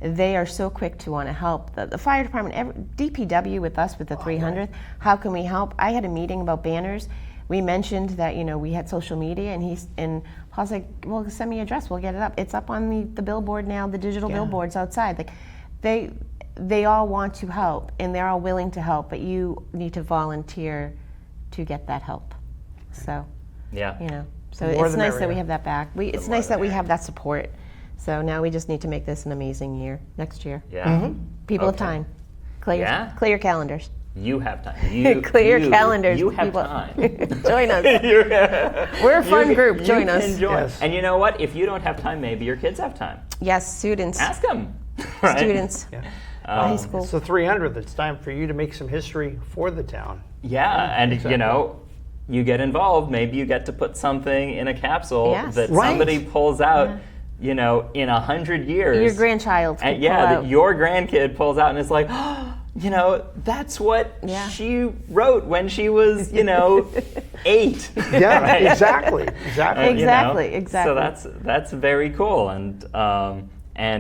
they are so quick to want to help. The fire department, DPW with us with the 300th, how can we help? I had a meeting about banners. We mentioned that we had social media, and Paul's like, well, send me your address, we'll get it up. It's up on the billboard now, the digital billboards outside. Like, they all want to help, and they're all willing to help, but you need to volunteer to get that help. So, Yeah. so More it's the nice that merrier. we have that back. It's nice that we have that support. So now we just need to make this an amazing year next year. Yeah. People have Okay. time. Clear Yeah? clear your calendars. You have time. You, Clear your calendars. You have people. time. Join us. We're a fun group. Join you us. Can join. Yes. And you know what? If you don't have time, maybe your kids have time. Yes, students. Ask them. Right? Students. Yeah. High school. It's the 300th. It's time for you to make some history for the town. Yeah, and exactly. you get involved. Maybe you get to put something in a capsule Yes. that Right. somebody pulls out. In 100 years. Your grandchild. And could yeah, pull that out. your grandkid pulls out and it's like, that's what Yeah. she wrote when she was, 8. Yeah, Right? exactly. Exactly. Exactly. So that's very cool, and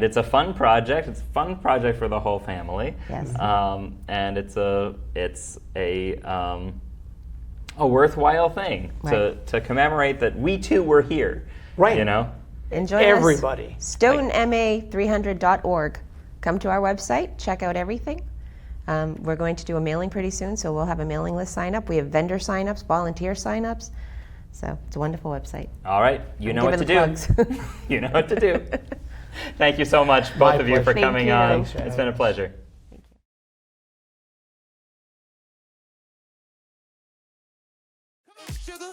it's a fun project. It's a fun project for the whole family. Yes. And it's a worthwhile thing Right. to commemorate that we too were here. Right. Enjoy Everybody. StoughtonMA300.org. Come to our website, check out everything. We're going to do a mailing pretty soon, so we'll have a mailing list sign up. We have vendor sign-ups, volunteer sign-ups. So it's a wonderful website. All right, you know what to Giving do. plugs. You know what to do. Thank you so much, both My of you, for pleasure. coming Thank you. on. Thanks for It's been a having us. pleasure. Sugar.